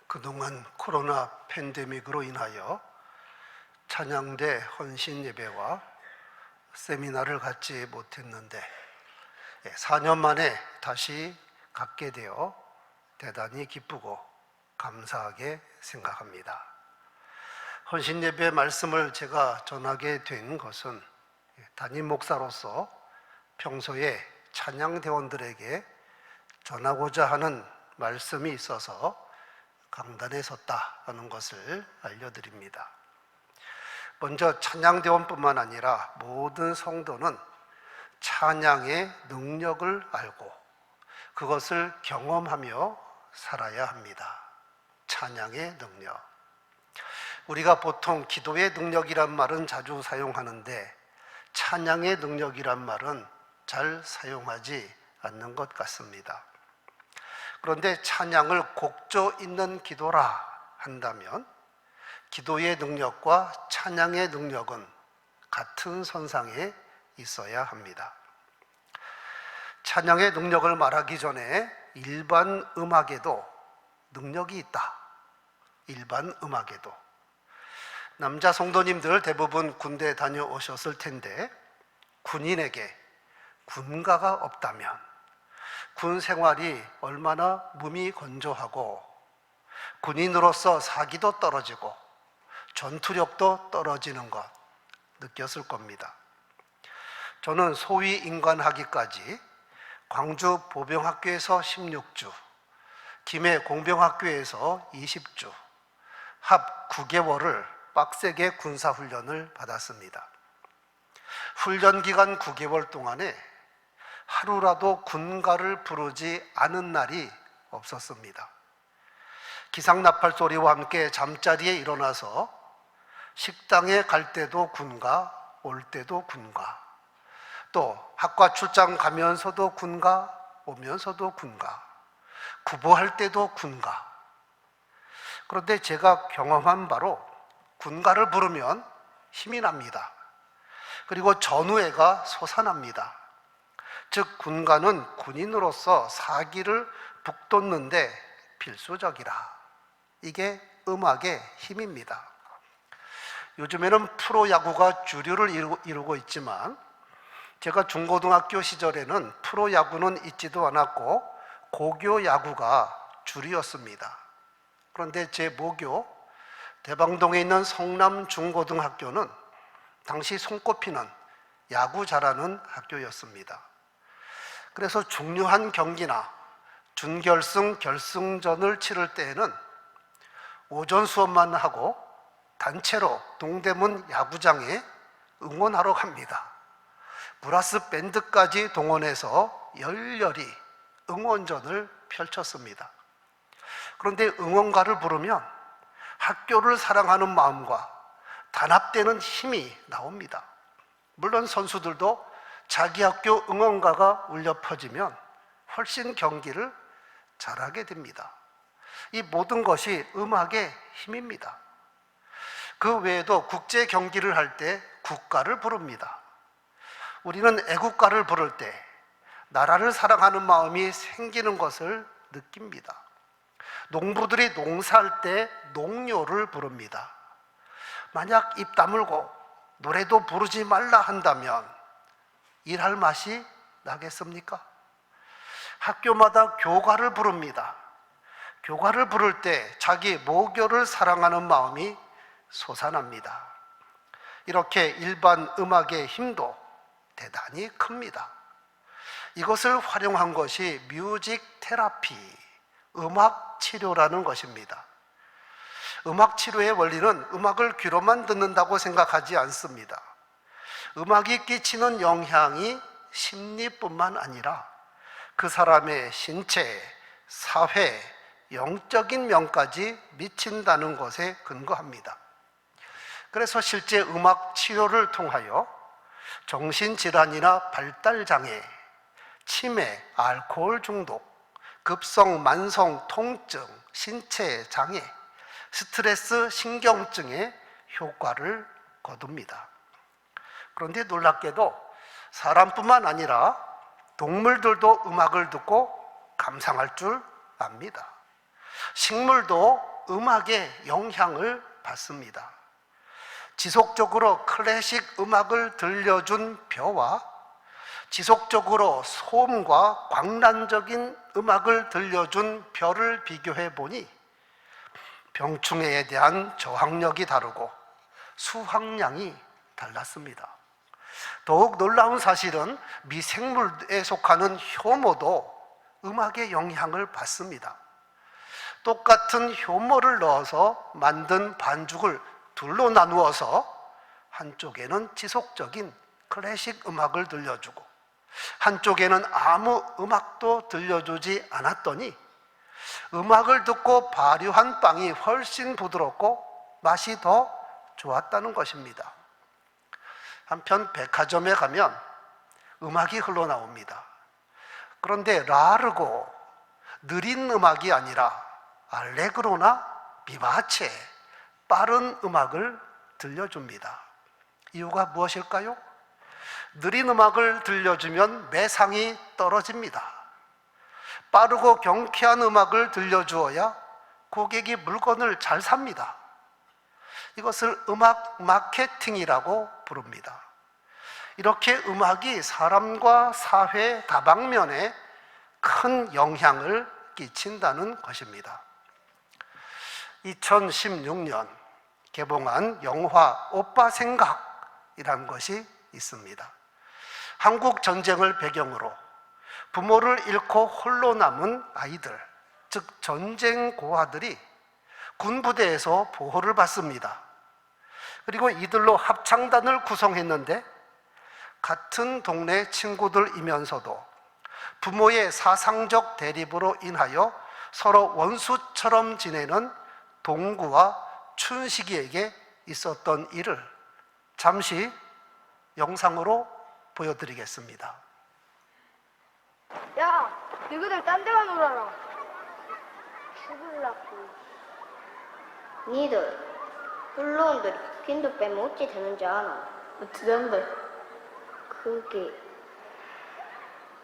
그동안 코로나 팬데믹으로 인하여 찬양대 헌신 예배와 세미나를 갖지 못했는데 4년 만에 다시 갖게 되어 대단히 기쁘고 감사하게 생각합니다. 헌신 예배 말씀을 제가 전하게 된 것은 담임 목사로서 평소에 찬양대원들에게 전하고자 하는 말씀이 있어서 강단에 섰다 하는 것을 알려드립니다. 먼저 찬양대원뿐만 아니라 모든 성도는 찬양의 능력을 알고 그것을 경험하며 살아야 합니다. 찬양의 능력. 우리가 보통 기도의 능력이란 말은 자주 사용하는데 찬양의 능력이란 말은 잘 사용하지 않는 것 같습니다. 그런데 찬양을 곡조 있는 기도라 한다면 기도의 능력과 찬양의 능력은 같은 선상에 있어야 합니다. 찬양의 능력을 말하기 전에 일반 음악에도 능력이 있다. 일반 음악에도. 남자 성도님들 대부분 군대 다녀오셨을 텐데 군인에게 군가가 없다면 군 생활이 얼마나 무미건조하고 군인으로서 사기도 떨어지고 전투력도 떨어지는 것 느꼈을 겁니다. 저는 소위 인관하기까지 광주 보병학교에서 16주, 김해 공병학교에서 20주, 합 9개월을 빡세게 군사훈련을 받았습니다. 훈련 기간 9개월 동안에 하루라도 군가를 부르지 않은 날이 없었습니다. 기상나팔 소리와 함께 잠자리에 일어나서 식당에 갈 때도 군가, 올 때도 군가, 또 학과 출장 가면서도 군가, 오면서도 군가, 구보할 때도 군가. 그런데 제가 경험한 바로 군가를 부르면 힘이 납니다. 그리고 전우애가 솟아납니다. 즉 군가는 군인으로서 사기를 북돋는데 필수적이라. 이게 음악의 힘입니다. 요즘에는 프로야구가 주류를 이루고 있지만 제가 중고등학교 시절에는 프로야구는 있지도 않았고 고교야구가 주류였습니다. 그런데 제 모교 대방동에 있는 성남중고등학교는 당시 손꼽히는 야구 잘하는 학교였습니다. 그래서 중요한 경기나 준결승, 결승전을 치를 때에는 오전 수업만 하고 단체로 동대문 야구장에 응원하러 갑니다. 브라스 밴드까지 동원해서 열렬히 응원전을 펼쳤습니다. 그런데 응원가를 부르면 학교를 사랑하는 마음과 단합되는 힘이 나옵니다. 물론 선수들도 자기 학교 응원가가 울려 퍼지면 훨씬 경기를 잘하게 됩니다. 이 모든 것이 음악의 힘입니다. 그 외에도 국제 경기를 할 때 국가를 부릅니다. 우리는 애국가를 부를 때 나라를 사랑하는 마음이 생기는 것을 느낍니다. 농부들이 농사할 때 농요를 부릅니다. 만약 입 다물고 노래도 부르지 말라 한다면 일할 맛이 나겠습니까? 학교마다 교가를 부릅니다. 교가를 부를 때 자기 모교를 사랑하는 마음이 솟아납니다. 이렇게 일반 음악의 힘도 대단히 큽니다. 이것을 활용한 것이 뮤직 테라피, 음악 치료라는 것입니다. 음악 치료의 원리는 음악을 귀로만 듣는다고 생각하지 않습니다. 음악이 끼치는 영향이 심리뿐만 아니라 그 사람의 신체, 사회, 영적인 면까지 미친다는 것에 근거합니다. 그래서 실제 음악 치료를 통하여 정신질환이나 발달장애, 치매, 알코올 중독, 급성 만성 통증, 신체 장애, 스트레스 신경증에 효과를 거둡니다. 그런데 놀랍게도 사람뿐만 아니라 동물들도 음악을 듣고 감상할 줄 압니다. 식물도 음악의 영향을 받습니다. 지속적으로 클래식 음악을 들려준 벼와 지속적으로 소음과 광란적인 음악을 들려준 벼를 비교해 보니 병충해에 대한 저항력이 다르고 수확량이 달랐습니다. 더욱 놀라운 사실은 미생물에 속하는 효모도 음악의 영향을 받습니다. 똑같은 효모를 넣어서 만든 반죽을 둘로 나누어서 한쪽에는 지속적인 클래식 음악을 들려주고 한쪽에는 아무 음악도 들려주지 않았더니 음악을 듣고 발효한 빵이 훨씬 부드럽고 맛이 더 좋았다는 것입니다. 한편 백화점에 가면 음악이 흘러나옵니다. 그런데 라르고 느린 음악이 아니라 알레그로나 비바체 빠른 음악을 들려줍니다. 이유가 무엇일까요? 느린 음악을 들려주면 매상이 떨어집니다. 빠르고 경쾌한 음악을 들려주어야 고객이 물건을 잘 삽니다. 이것을 음악 마케팅이라고 부릅니다. 이렇게 음악이 사람과 사회 다방면에 큰 영향을 끼친다는 것입니다. 2016년 개봉한 영화 오빠 생각이라는 것이 있습니다. 한국 전쟁을 배경으로 부모를 잃고 홀로 남은 아이들, 즉 전쟁 고아들이 군부대에서 보호를 받습니다. 그리고 이들로 합창단을 구성했는데 같은 동네 친구들이면서도 부모의 사상적 대립으로 인하여 서로 원수처럼 지내는 동구와 춘식이에게 있었던 일을 잠시 영상으로 보여드리겠습니다. 야, 너희들 딴 데가 놀아라. 죽을라고. 니들 훌륭들이 빈도 빼면 어찌 되는지 아나? 어찌 되는데?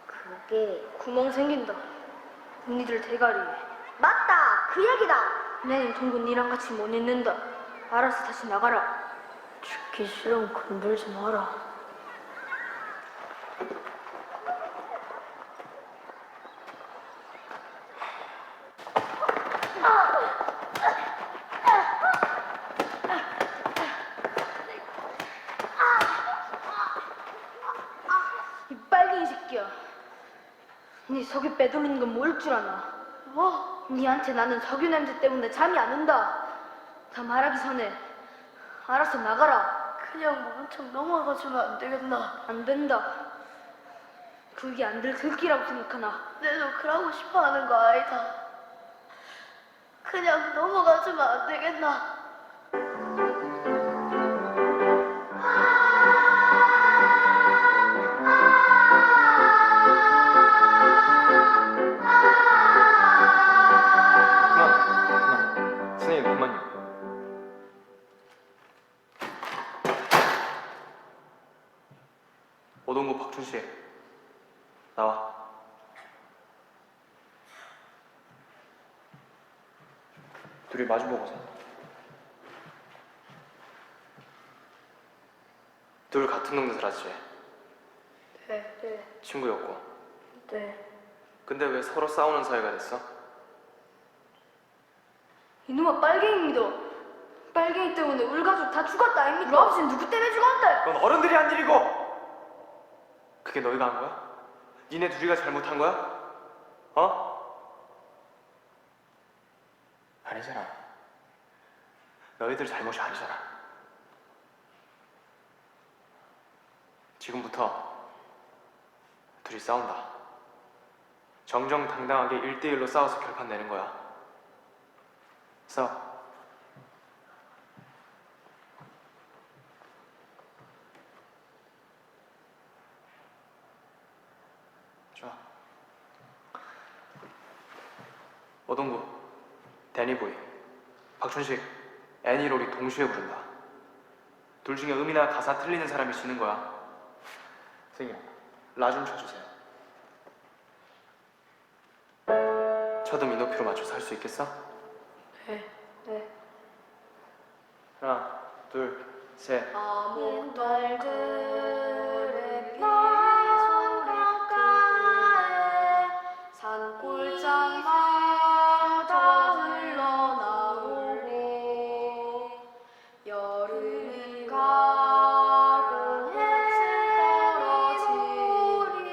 그게 구멍 생긴다. 니들 대가리. 맞다! 그 얘기다! 내는 동구 니랑 같이 못 있는다. 알아서 다시 나가라. 죽기 싫으면 건들지 마라. 이 빨갱이 새끼야. 니 석유 빼돌리는 건 뭘 줄 아나? 뭐? 니한테 나는 석유 냄새 때문에 잠이 안 온다. 다 말하기 전에 알아서 나가라. 그냥 모른 척 넘어가주면 안 되겠나? 안 된다. 그게 안 될 글귀라고 생각하나? 내도 그러고 싶어 하는 거 아니다. 그냥 넘어가주면 안 되겠나? 그만. 선생님, 그만요. 오동구 박춘씨, 나와. 둘이 마주보고 서. 둘 같은 동네 살았지? 네. 친구였고. 네. 근데 왜 서로 싸우는 사이가 됐어? 이놈아 빨갱이입니다. 빨갱이 때문에 우리 가족 다 죽었다 아닙니까? 우리 아버지는 누구 때문에 죽었는데? 그건 어른들이 한 일이고! 그게 너희가 한 거야? 니네 둘이가 잘못한 거야? 어? 아니잖아. 너희들 잘못이 아니잖아. 지금부터 둘이 싸운다. 정정당당하게 1대1로 싸워서 결판 내는 거야. 싸워. 좋아. 오동구, 데니보이, 박춘식, 애니롤이 동시에 부른다. 둘 중에 음이나 가사 틀리는 사람이 지는 거야. 선생님, 라 좀 쳐주세요. 쳐도 이 높이로 맞춰서 할 수 있겠어? 네. 하나, 둘, 셋. 아목달들의 비송가에 산골짜마다 흘러나오고 여름이 가고 해질 떨어지니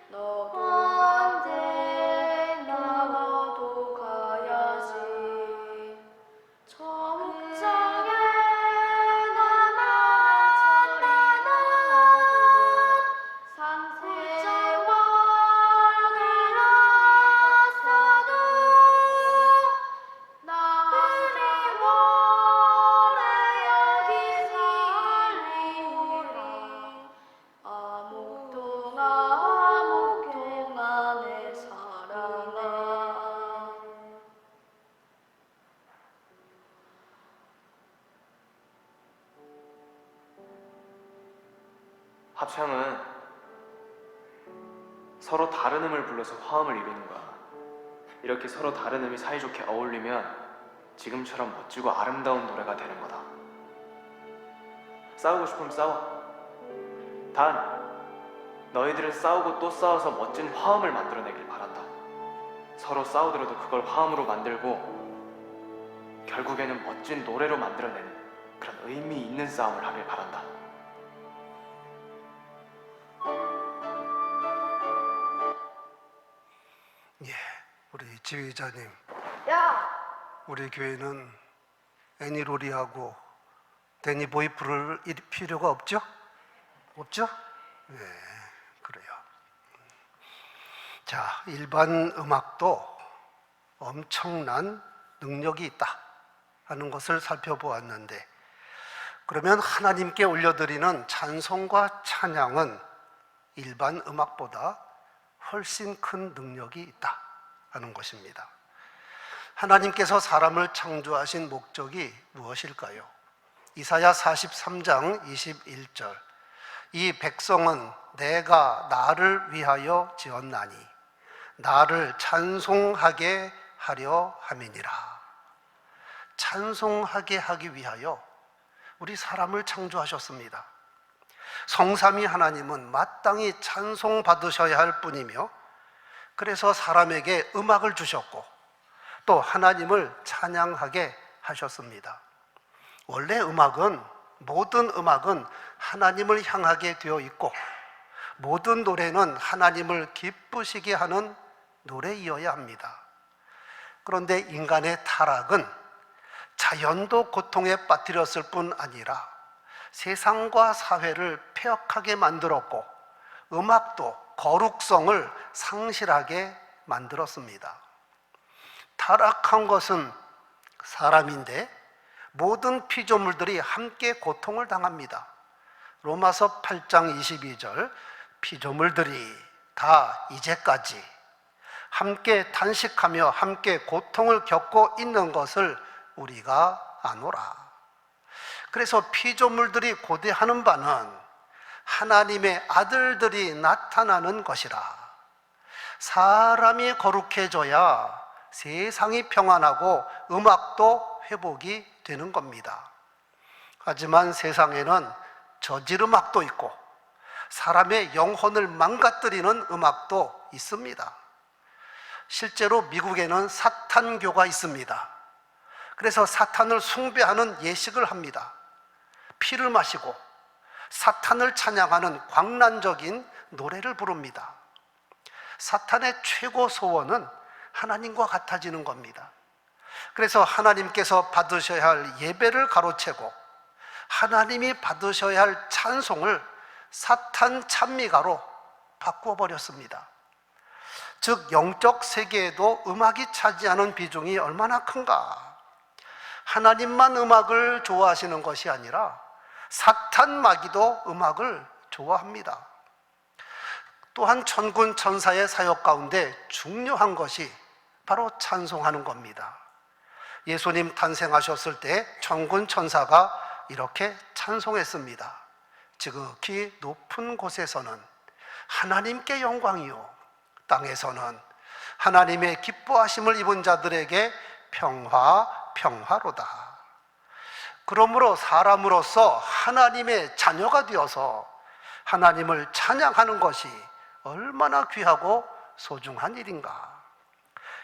너도 언제나 너도 가야지 저 목장에 나만 나는 산세월 흘렀어도 나 그리워래 여기 살리오리 아목동아 내 사랑아. 합창은 서로 다른 음을 불러서 화음을 이루는 거야. 이렇게 서로 다른 음이 사이좋게 어울리면 지금처럼 멋지고 아름다운 노래가 되는 거다. 싸우고 싶으면 싸워. 단 너희들은 싸우고 또 싸워서 멋진 화음을 만들어내길 바란다. 서로 싸우더라도 그걸 화음으로 만들고 결국에는 멋진 노래로 만들어내는 그런 의미 있는 싸움을 하길 바란다. 예, 우리 지휘자님, 야! 우리 교회는 애니로리하고 데니보이 부를 필요가 없죠? 없죠? 네, 그래요. 자, 일반 음악도 엄청난 능력이 있다 하는 것을 살펴보았는데, 그러면 하나님께 올려드리는 찬송과 찬양은 일반 음악보다 훨씬 큰 능력이 있다 하는 것입니다. 하나님께서 사람을 창조하신 목적이 무엇일까요? 이사야 43장 21절, 이 백성은 내가 나를 위하여 지었나니 나를 찬송하게 하려 함이니라. 찬송하게 하기 위하여 우리 사람을 창조하셨습니다. 성삼위 하나님은 마땅히 찬송받으셔야 할 뿐이며, 그래서 사람에게 음악을 주셨고 또 하나님을 찬양하게 하셨습니다. 원래 모든 음악은 하나님을 향하게 되어 있고, 모든 노래는 하나님을 기쁘시게 하는 노래이어야 합니다. 그런데 인간의 타락은 자연도 고통에 빠뜨렸을 뿐 아니라 세상과 사회를 폐역하게 만들었고, 음악도 거룩성을 상실하게 만들었습니다. 타락한 것은 사람인데 모든 피조물들이 함께 고통을 당합니다. 로마서 8장 22절, 피조물들이 다 이제까지 함께 탄식하며 함께 고통을 겪고 있는 것을 우리가 아노라. 그래서 피조물들이 고대하는 바는 하나님의 아들들이 나타나는 것이라. 사람이 거룩해져야 세상이 평안하고 음악도 회복이 되는 겁니다. 하지만 세상에는 저질 음악도 있고 사람의 영혼을 망가뜨리는 음악도 있습니다. 실제로 미국에는 사탄교가 있습니다. 그래서 사탄을 숭배하는 예식을 합니다. 피를 마시고 사탄을 찬양하는 광란적인 노래를 부릅니다. 사탄의 최고 소원은 하나님과 같아지는 겁니다. 그래서 하나님께서 받으셔야 할 예배를 가로채고 하나님이 받으셔야 할 찬송을 사탄 찬미가로 바꾸어 버렸습니다. 즉 영적 세계에도 음악이 차지하는 비중이 얼마나 큰가. 하나님만 음악을 좋아하시는 것이 아니라 사탄 마귀도 음악을 좋아합니다. 또한 천군 천사의 사역 가운데 중요한 것이 바로 찬송하는 겁니다. 예수님 탄생하셨을 때 천군 천사가 이렇게 찬송했습니다. 지극히 높은 곳에서는 하나님께 영광이요, 땅에서는 하나님의 기뻐하심을 입은 자들에게 평화, 평화로다. 그러므로 사람으로서 하나님의 자녀가 되어서 하나님을 찬양하는 것이 얼마나 귀하고 소중한 일인가.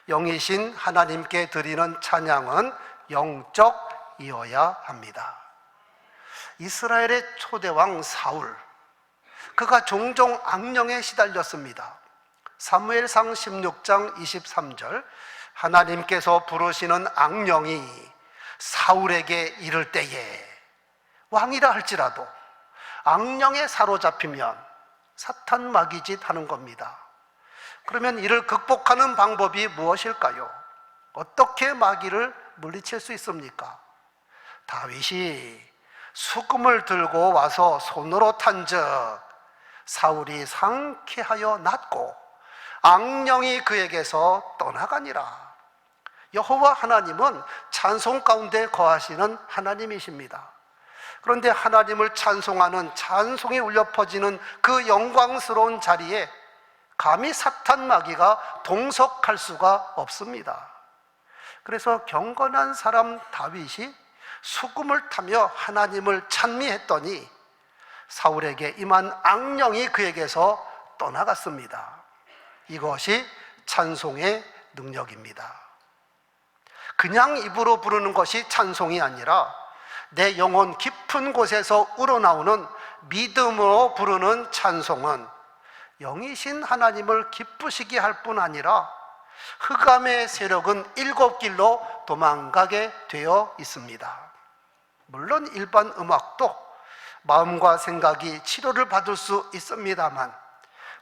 영이신 하나님께 드리는 찬양은 영적이어야 합니다. 이스라엘의 초대왕 사울, 그가 종종 악령에 시달렸습니다. 사무엘상 16장 23절, 하나님께서 부르시는 악령이 사울에게 이를 때에, 왕이라 할지라도 악령에 사로잡히면 사탄 마귀짓 하는 겁니다. 그러면 이를 극복하는 방법이 무엇일까요? 어떻게 마귀를 물리칠 수 있습니까? 다윗이 수금을 들고 와서 손으로 탄즉 사울이 상쾌하여 낫고 악령이 그에게서 떠나가니라. 여호와 하나님은 찬송 가운데 거하시는 하나님이십니다. 그런데 하나님을 찬송하는 찬송이 울려 퍼지는 그 영광스러운 자리에 감히 사탄 마귀가 동석할 수가 없습니다. 그래서 경건한 사람 다윗이 수금을 타며 하나님을 찬미했더니 사울에게 임한 악령이 그에게서 떠나갔습니다. 이것이 찬송의 능력입니다. 그냥 입으로 부르는 것이 찬송이 아니라 내 영혼 깊은 곳에서 우러나오는 믿음으로 부르는 찬송은 영이신 하나님을 기쁘시게 할 뿐 아니라 흑암의 세력은 7길로 도망가게 되어 있습니다. 물론 일반 음악도 마음과 생각이 치료를 받을 수 있습니다만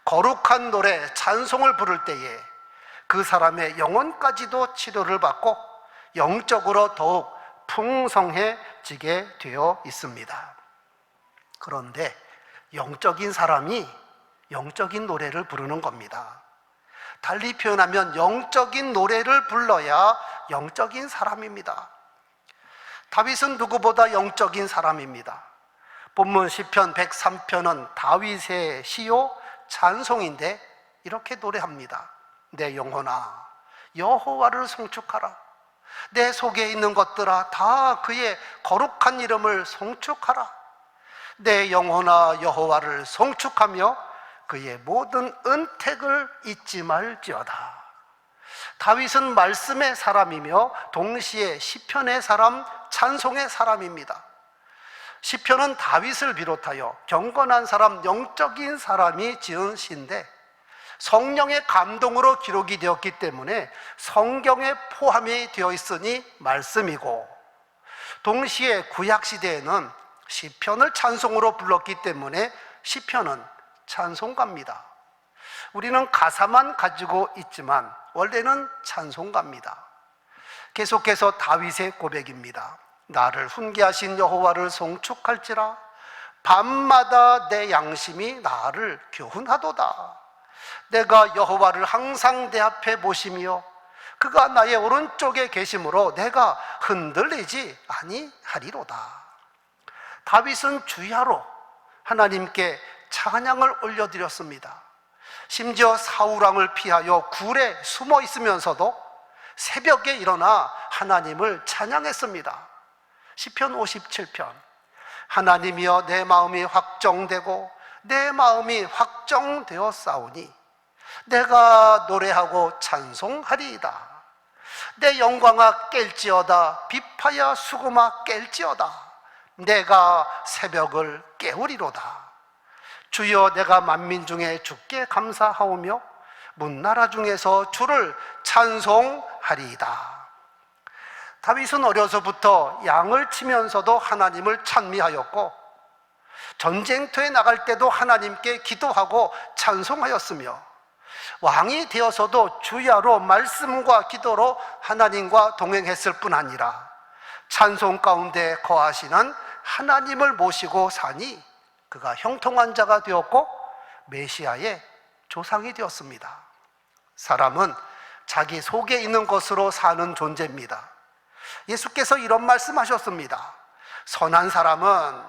거룩한 노래, 찬송을 부를 때에 그 사람의 영혼까지도 치료를 받고 영적으로 더욱 풍성해지게 되어 있습니다. 그런데 영적인 사람이 영적인 노래를 부르는 겁니다. 달리 표현하면 영적인 노래를 불러야 영적인 사람입니다. 다윗은 누구보다 영적인 사람입니다. 본문 시편 103편은 다윗의 시요 찬송인데 이렇게 노래합니다. 내 영혼아 여호와를 송축하라. 내 속에 있는 것들아 다 그의 거룩한 이름을 송축하라. 내 영혼아 여호와를 송축하며 그의 모든 은택을 잊지 말지어다. 다윗은 말씀의 사람이며 동시에 시편의 사람, 찬송의 사람입니다. 시편은 다윗을 비롯하여 경건한 사람, 영적인 사람이 지은 시인데 성령의 감동으로 기록이 되었기 때문에 성경에 포함이 되어 있으니 말씀이고, 동시에 구약시대에는 시편을 찬송으로 불렀기 때문에 시편은 찬송가입니다. 우리는 가사만 가지고 있지만 원래는 찬송가입니다. 계속해서 다윗의 고백입니다. 나를 훈계하신 여호와를 송축할지라. 밤마다 내 양심이 나를 교훈하도다. 내가 여호와를 항상 내 앞에 모시며 그가 나의 오른쪽에 계심으로 내가 흔들리지 아니하리로다. 다윗은 주야로 하나님께 찬양을 올려드렸습니다. 심지어 사울왕을 피하여 굴에 숨어 있으면서도 새벽에 일어나 하나님을 찬양했습니다. 시편 57편, 하나님이여 내 마음이 확정되고 내 마음이 확정되었사오니 내가 노래하고 찬송하리이다. 내 영광아 깰지어다. 비파야 수금아 깰지어다. 내가 새벽을 깨우리로다. 주여 내가 만민 중에 주께 감사하오며 문나라 중에서 주를 찬송하리이다. 다윗은 어려서부터 양을 치면서도 하나님을 찬미하였고 전쟁터에 나갈 때도 하나님께 기도하고 찬송하였으며 왕이 되어서도 주야로 말씀과 기도로 하나님과 동행했을 뿐 아니라 찬송 가운데 거하시는 하나님을 모시고 사니 그가 형통한 자가 되었고 메시아의 조상이 되었습니다. 사람은 자기 속에 있는 것으로 사는 존재입니다. 예수께서 이런 말씀하셨습니다. 선한 사람은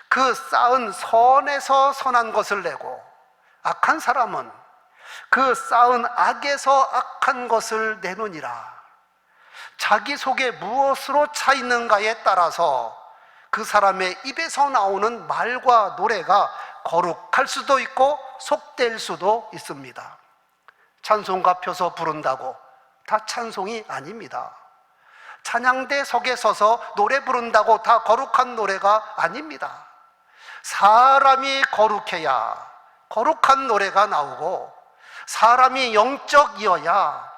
그 쌓은 선에서 선한 것을 내고 악한 사람은 그 쌓은 악에서 악한 것을 내느니라. 자기 속에 무엇으로 차 있는가에 따라서 그 사람의 입에서 나오는 말과 노래가 거룩할 수도 있고 속될 수도 있습니다. 찬송가 펴서 부른다고 다 찬송이 아닙니다. 찬양대 석에 서서 노래 부른다고 다 거룩한 노래가 아닙니다. 사람이 거룩해야 거룩한 노래가 나오고, 사람이 영적이어야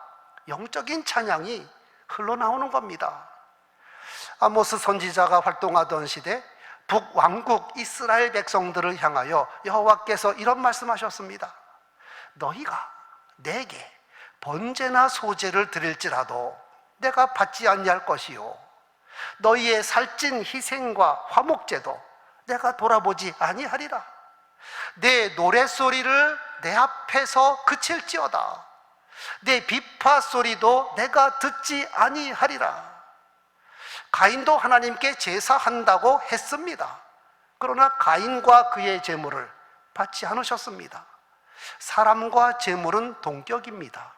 영적인 찬양이 흘러나오는 겁니다. 아모스 선지자가 활동하던 시대 북왕국 이스라엘 백성들을 향하여 여호와께서 이런 말씀하셨습니다. 너희가 내게 번제나 소제를 드릴지라도 내가 받지 아니할 것이요, 너희의 살찐 희생과 화목제도 내가 돌아보지 아니하리라. 내 노랫소리를 내 앞에서 그칠지어다. 내 비파 소리도 내가 듣지 아니하리라. 가인도 하나님께 제사한다고 했습니다. 그러나 가인과 그의 제물을 받지 않으셨습니다. 사람과 제물은 동격입니다.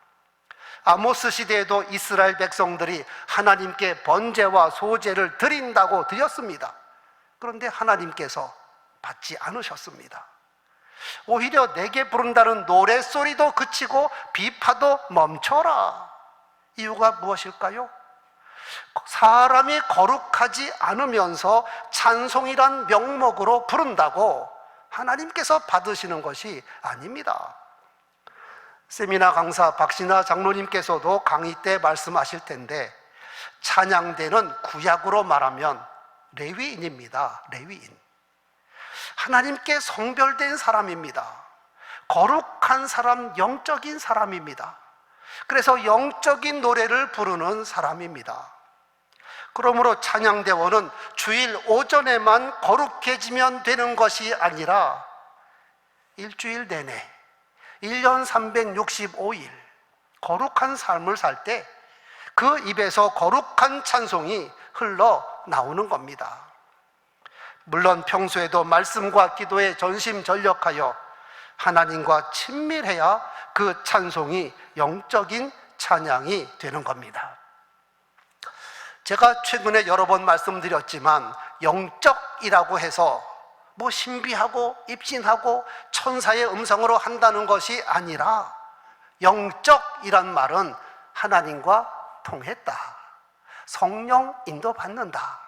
아모스 시대에도 이스라엘 백성들이 하나님께 번제와 소제를 드린다고 드렸습니다. 그런데 하나님께서 받지 않으셨습니다. 오히려 내게 부른다는 노랫소리도 그치고 비파도 멈춰라. 이유가 무엇일까요? 사람이 거룩하지 않으면서 찬송이란 명목으로 부른다고 하나님께서 받으시는 것이 아닙니다. 세미나 강사 박신하 장로님께서도 강의 때 말씀하실 텐데, 찬양대는 구약으로 말하면 레위인입니다. 레위인. 하나님께 성별된 사람입니다. 거룩한 사람, 영적인 사람입니다. 그래서 영적인 노래를 부르는 사람입니다. 그러므로 찬양대원은 주일 오전에만 거룩해지면 되는 것이 아니라 일주일 내내 1년 365일 거룩한 삶을 살 때 그 입에서 거룩한 찬송이 흘러나오는 겁니다. 물론 평소에도 말씀과 기도에 전심전력하여 하나님과 친밀해야 그 찬송이 영적인 찬양이 되는 겁니다. 제가 최근에 여러 번 말씀드렸지만, 영적이라고 해서 뭐 신비하고 입신하고 천사의 음성으로 한다는 것이 아니라, 영적이란 말은 하나님과 통했다, 성령 인도받는다,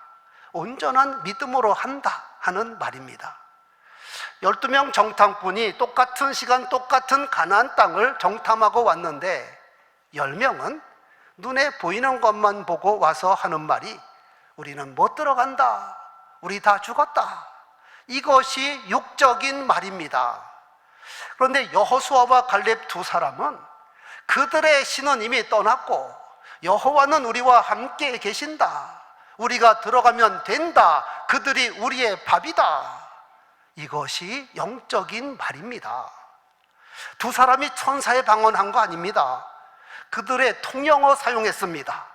온전한 믿음으로 한다 하는 말입니다. 12명 정탐꾼이 똑같은 시간 똑같은 가나안 땅을 정탐하고 왔는데 10명은 눈에 보이는 것만 보고 와서 하는 말이, 우리는 못 들어간다, 우리 다 죽었다. 이것이 육적인 말입니다. 그런데 여호수아와 갈렙 두 사람은 그들의 신은 이미 떠났고 여호와는 우리와 함께 계신다, 우리가 들어가면 된다, 그들이 우리의 밥이다. 이것이 영적인 말입니다. 두 사람이 천사에 방언한 거 아닙니다. 그들의 통영어 사용했습니다.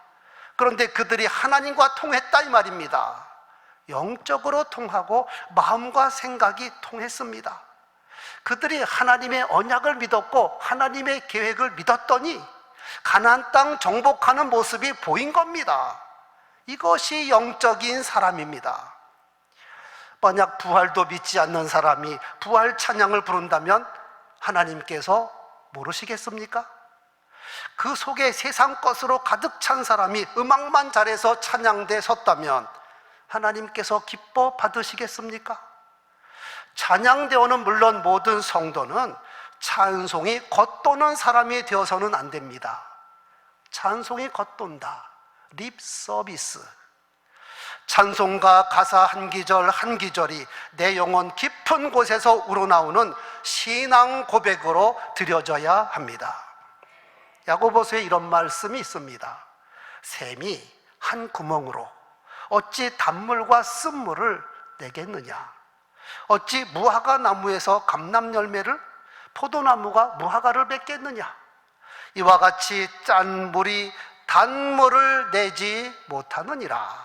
그런데 그들이 하나님과 통했다 이 말입니다. 영적으로 통하고 마음과 생각이 통했습니다. 그들이 하나님의 언약을 믿었고 하나님의 계획을 믿었더니 가나안 땅 정복하는 모습이 보인 겁니다. 이것이 영적인 사람입니다. 만약 부활도 믿지 않는 사람이 부활 찬양을 부른다면 하나님께서 모르시겠습니까? 그 속에 세상 것으로 가득 찬 사람이 음악만 잘해서 찬양대에 섰다면 하나님께서 기뻐 받으시겠습니까? 찬양대원은 물론 모든 성도는 찬송이 겉도는 사람이 되어서는 안 됩니다. 찬송이 겉돈다, 립 서비스. 찬송가 가사 한 기절 한 기절이 내 영혼 깊은 곳에서 우러나오는 신앙 고백으로 드려져야 합니다. 야고보서에 이런 말씀이 있습니다. 샘이 한 구멍으로 어찌 단물과 쓴물을 내겠느냐, 어찌 무화과 나무에서 감람 열매를, 포도나무가 무화과를 맺겠느냐. 이와 같이 짠 물이 단물을 내지 못하느니라.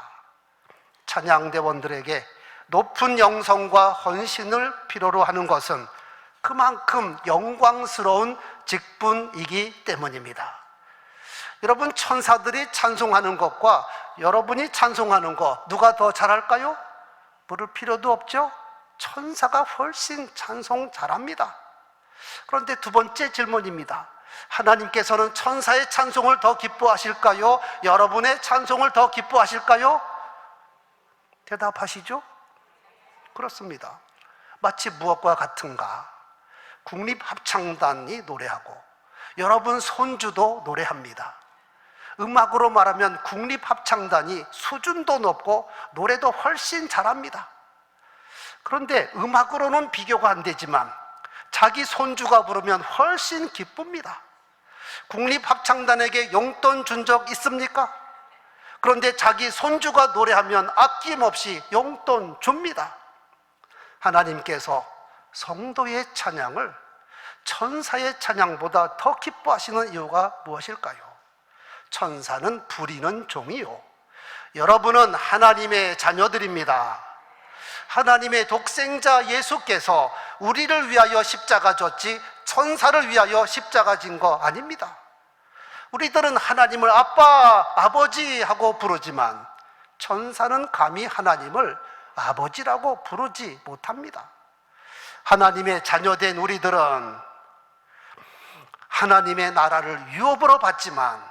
찬양대원들에게 높은 영성과 헌신을 필요로 하는 것은 그만큼 영광스러운 직분이기 때문입니다. 여러분, 천사들이 찬송하는 것과 여러분이 찬송하는 것, 누가 더 잘할까요? 물을 필요도 없죠? 천사가 훨씬 찬송 잘합니다. 그런데 두 번째 질문입니다. 하나님께서는 천사의 찬송을 더 기뻐하실까요? 여러분의 찬송을 더 기뻐하실까요? 대답하시죠? 그렇습니다. 마치 무엇과 같은가? 국립합창단이 노래하고 여러분 손주도 노래합니다. 음악으로 말하면 국립합창단이 수준도 높고 노래도 훨씬 잘합니다. 그런데 음악으로는 비교가 안 되지만 자기 손주가 부르면 훨씬 기쁩니다. 국립합창단에게 용돈 준 적 있습니까? 그런데 자기 손주가 노래하면 아낌없이 용돈 줍니다. 하나님께서 성도의 찬양을 천사의 찬양보다 더 기뻐하시는 이유가 무엇일까요? 천사는 부리는 종이요, 여러분은 하나님의 자녀들입니다. 하나님의 독생자 예수께서 우리를 위하여 십자가 졌지 천사를 위하여 십자가 진 거 아닙니다. 우리들은 하나님을 아빠, 아버지 하고 부르지만 천사는 감히 하나님을 아버지라고 부르지 못합니다. 하나님의 자녀된 우리들은 하나님의 나라를 유업으로 받지만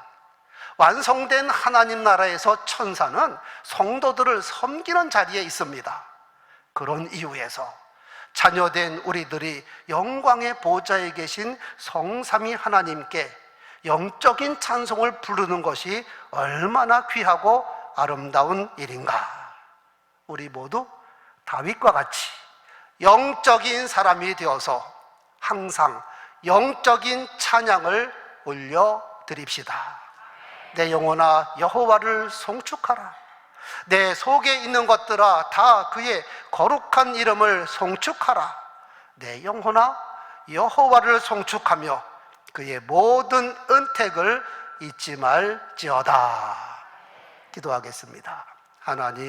완성된 하나님 나라에서 천사는 성도들을 섬기는 자리에 있습니다. 그런 이유에서 자녀된 우리들이 영광의 보좌에 계신 성삼위 하나님께 영적인 찬송을 부르는 것이 얼마나 귀하고 아름다운 일인가. 우리 모두 다윗과 같이 영적인 사람이 되어서 항상 영적인 찬양을 올려드립시다. 내 영혼아 여호와를 송축하라. 내 속에 있는 것들아 다 그의 거룩한 이름을 송축하라. 내 영혼아 여호와를 송축하며 그의 모든 은택을 잊지 말지어다. 기도하겠습니다. 하나님,